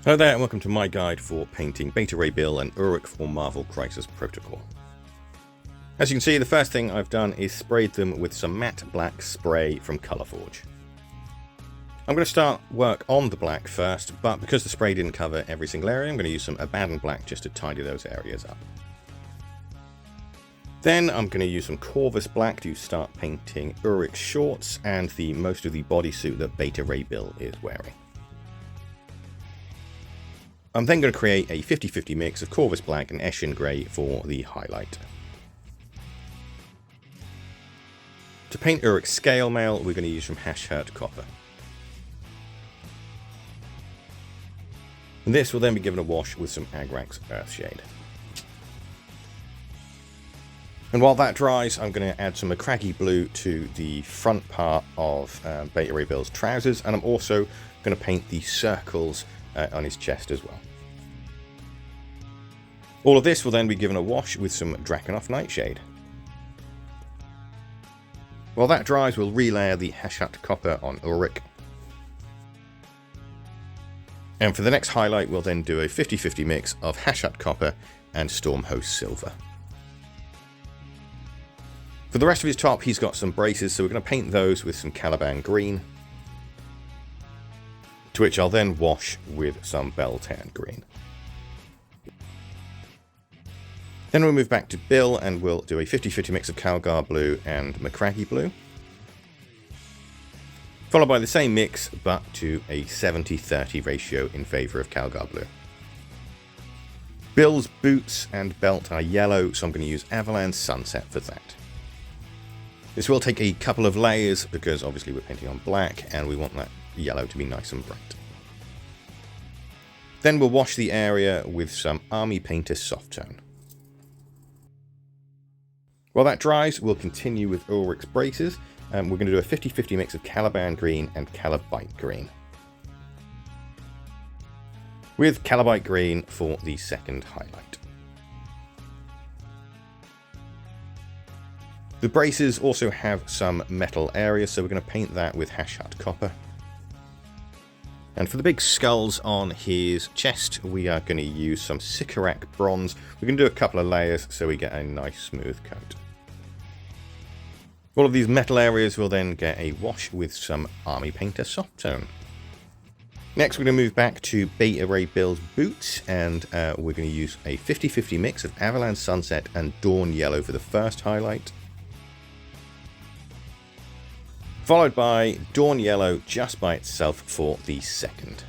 Hello there and welcome to my guide for painting Beta Ray Bill and Urik for Marvel Crisis Protocol. As you can see, the first thing I've done is sprayed them with some matte black spray from Colourforge. I'm going to start work on the black first, but because the spray didn't cover every single area, I'm going to use some Abaddon black just to tidy those areas up. Then I'm going to use some Corvus black to start painting Urik's shorts and most of the bodysuit that Beta Ray Bill is wearing. I'm then going to create a 50-50 mix of Corvus Black and Eshin Grey for the highlight. To paint Urik's scale mail, we're going to use some Hashut Copper. And this will then be given a wash with some Agrax Earthshade. And while that dries, I'm going to add some Macragge Blue to the front part of Beta Ray Bill's trousers, and I'm also going to paint the circles on his chest as well. All of this will then be given a wash with some Drakenhof Nightshade. While that dries, we'll relayer the Hashut Copper on Urik. And for the next highlight, we'll then do a 50-50 mix of Hashut Copper and Stormhost Silver. For the rest of his top, he's got some braces, so we're going to paint those with some Caliban Green, to which I'll then wash with some Beltane Green. Then we'll move back to Bill and we'll do a 50-50 mix of Calgar Blue and Macragge Blue, followed by the same mix but to a 70-30 ratio in favour of Calgar Blue. Bill's boots and belt are yellow, so I'm going to use Avalanche Sunset for that. This will take a couple of layers because obviously we're painting on black and we want that yellow to be nice and bright. Then we'll wash the area with some Army Painter Soft Tone. While that dries, we'll continue with Ulrich's braces. We're going to do a 50-50 mix of Caliban Green and Calibite Green, with Calibite Green for the second highlight. The braces also have some metal areas, so we're going to paint that with Hashut Copper. And for the big skulls on his chest, we are going to use some Sycorax Bronze. We're going to do a couple of layers so we get a nice smooth coat. All of these metal areas will then get a wash with some Army Painter Soft Tone. Next, we're going to move back to Beta Ray Bill's boots, and we're going to use a 50-50 mix of Avalanche Sunset and Dawn Yellow for the first highlight, followed by Dawn Yellow just by itself for the second.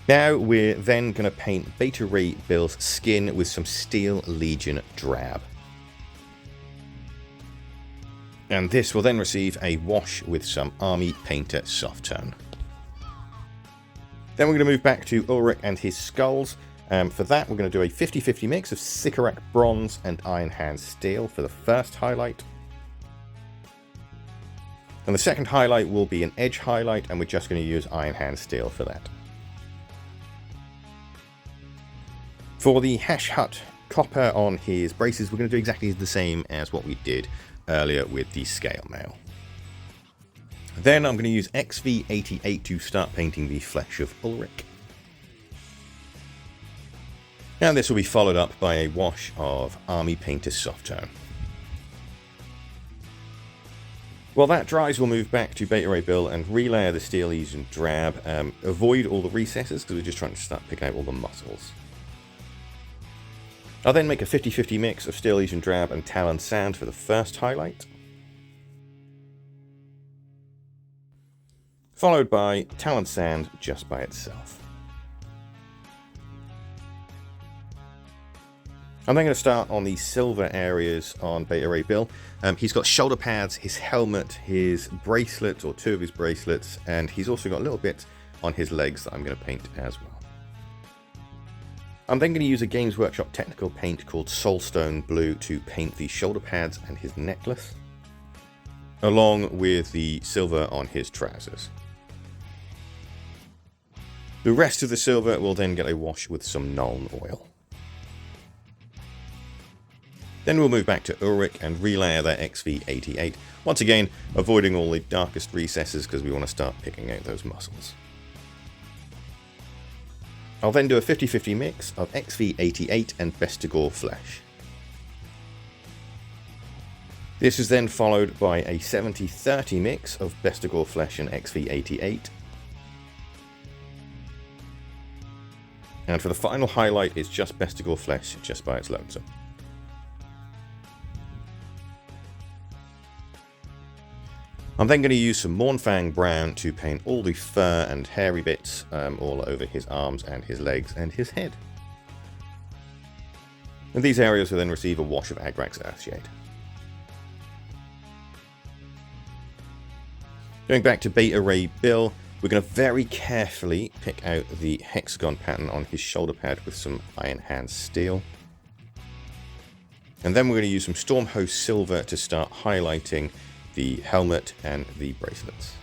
Now we're then going to paint Beta Ray Bill's skin with some Steel Legion Drab. And this will then receive a wash with some Army Painter Soft Tone. Then we're going to move back to Urik and his skulls. For that, we're going to do a 50-50 mix of Sycorax Bronze and Iron Hand Steel for the first highlight. And the second highlight will be an edge highlight, and we're just going to use Iron Hand Steel for that. For the Hashut Copper on his braces, we're going to do exactly the same as what we did earlier with the scale mail. Then I'm going to use XV88 to start painting the flesh of Urik. And this will be followed up by a wash of Army Painter Soft Tone. While that dries, we'll move back to Beta Ray Bill and relayer the Steel Legion Drab. Avoid all the recesses because we're just trying to start picking out all the muscles. I'll then make a 50-50 mix of Steel Legion Drab and Talon Sand for the first highlight, followed by Talon Sand just by itself. I'm then going to start on the silver areas on Beta Ray Bill. He's got shoulder pads, his helmet, his bracelet, or two of his bracelets, and he's also got a little bit on his legs that I'm going to paint as well. I'm then going to use a Games Workshop technical paint called Soulstone Blue to paint the shoulder pads and his necklace, along with the silver on his trousers. The rest of the silver will then get a wash with some Nuln Oil. Then we'll move back to Urik and relayer that XV88, once again avoiding all the darkest recesses because we want to start picking out those muscles. I'll then do a 50-50 mix of XV88 and Bestigor Flesh. This is then followed by a 70-30 mix of Bestigor Flesh and XV88. And for the final highlight, it's just Bestigor Flesh just by its lonesome. I'm then going to use some Mournfang Brown to paint all the fur and hairy bits all over his arms and his legs and his head. And these areas will then receive a wash of Agrax Earthshade. Going back to Beta Ray Bill, we're going to very carefully pick out the hexagon pattern on his shoulder pad with some Iron Hand Steel. And then we're going to use some Stormhost Silver to start highlighting the helmet and the bracelets.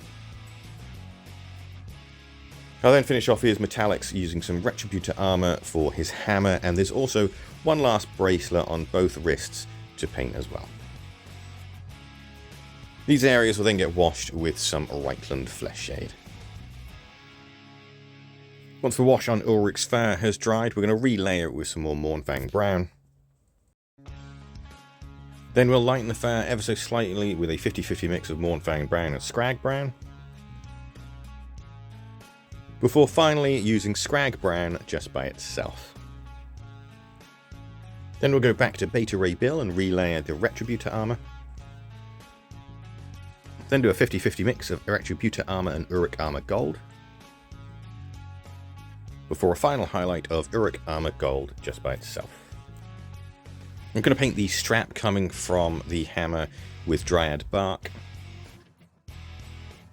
I'll then finish off his metallics using some Retributor armor for his hammer, and there's also one last bracelet on both wrists to paint as well. These areas will then get washed with some Reichland Flesh Shade. Once the wash on Ulric's fur has dried, we're going to relayer it with some more Mournfang Brown. Then we'll lighten the fur ever so slightly with a 50-50 mix of Mournfang Brown and Scrag Brown, before finally using Scrag Brown just by itself. Then we'll go back to Beta Ray Bill and relayer the Retributor armor. Then do a 50-50 mix of Retributor armor and Urik armor gold, before a final highlight of Urik armor gold just by itself. I'm going to paint the strap coming from the hammer with Dryad bark,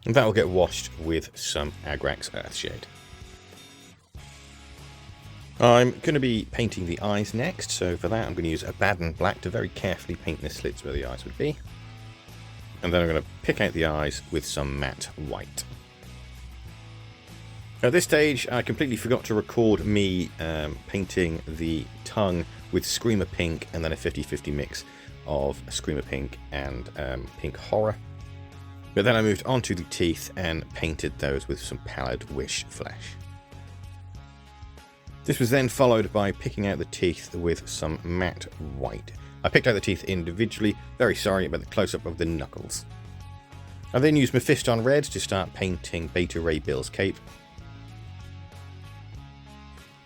and that will get washed with some Agrax Earthshade. I'm going to be painting the eyes next, so for that I'm going to use Abaddon Black to very carefully paint the slits where the eyes would be. And then I'm going to pick out the eyes with some matte white. At this stage, I completely forgot to record me painting the tongue with Screamer Pink and then a 50-50 mix of Screamer Pink and Pink Horror. But then I moved on to the teeth and painted those with some Pallid Wish Flesh. This was then followed by picking out the teeth with some matte white. I picked out the teeth individually, very sorry about the close-up of the knuckles. I then used Mephiston Red to start painting Beta Ray Bill's cape,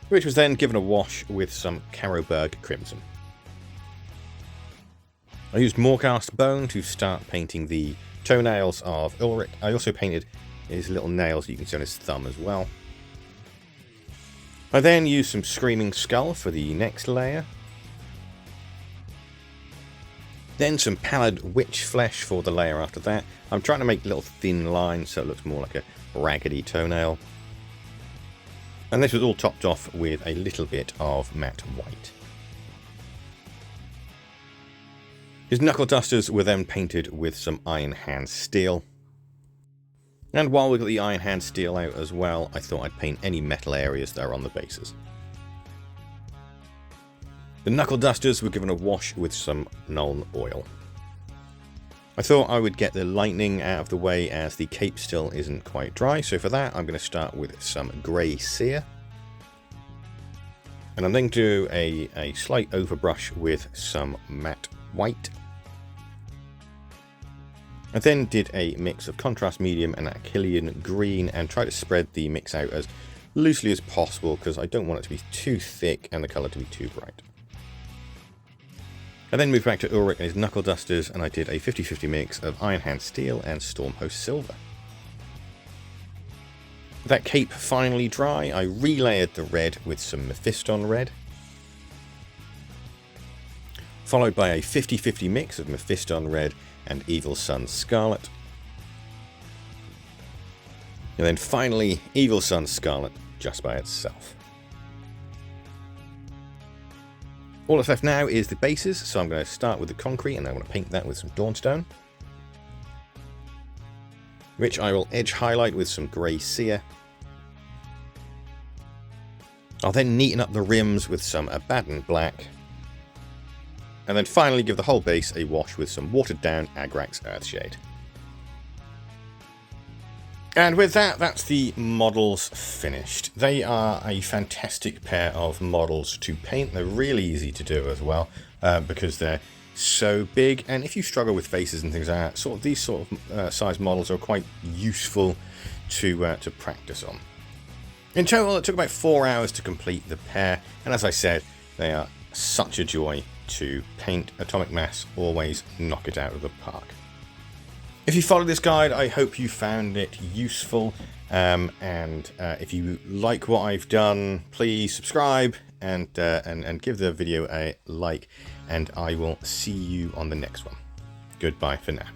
which was then given a wash with some Caroburg Crimson. I used Morecast Bone to start painting the toenails of Ulrik. I also painted his little nails you can see on his thumb as well. I then used some Screaming Skull for the next layer. Then some Pallid Witch Flesh for the layer after that. I'm trying to make little thin lines so it looks more like a raggedy toenail. And this was all topped off with a little bit of matte white. His knuckle dusters were then painted with some Iron Hand Steel. And while we got the Iron Hand Steel out as well, I thought I'd paint any metal areas that are on the bases. The knuckle dusters were given a wash with some Nuln Oil. I thought I would get the lightning out of the way as the cape still isn't quite dry, so for that I'm going to start with some Grey Sear. And I'm then going to do a slight overbrush with some matte white. I then did a mix of Contrast Medium and Achillean Green and tried to spread the mix out as loosely as possible because I don't want it to be too thick and the colour to be too bright. I then moved back to Urik and his knuckle dusters and I did a 50-50 mix of Iron Hand Steel and Stormhost Silver. With that cape finally dry, I relayered the red with some Mephiston Red, followed by a 50-50 mix of Mephiston Red and Evil Sun Scarlet. And then finally, Evil Sun Scarlet just by itself. All that's left now is the bases, so I'm going to start with the concrete and I want to paint that with some Dawnstone, which I will edge highlight with some Grey Sear. I'll then neaten up the rims with some Abaddon Black, and then finally give the whole base a wash with some watered down Agrax Earthshade. And with that, that's the models finished. They are a fantastic pair of models to paint. They're really easy to do as well, because they're so big. And if you struggle with faces and things like that, these sort of size models are quite useful to practice on. In total, it took about 4 hours to complete the pair, and as I said, they are such a joy to paint. Atomic Mass always knock it out of the park. If you followed this guide, I hope you found it useful, and if you like what I've done, please subscribe and give the video a like, and I will see you on the next one. Goodbye for now.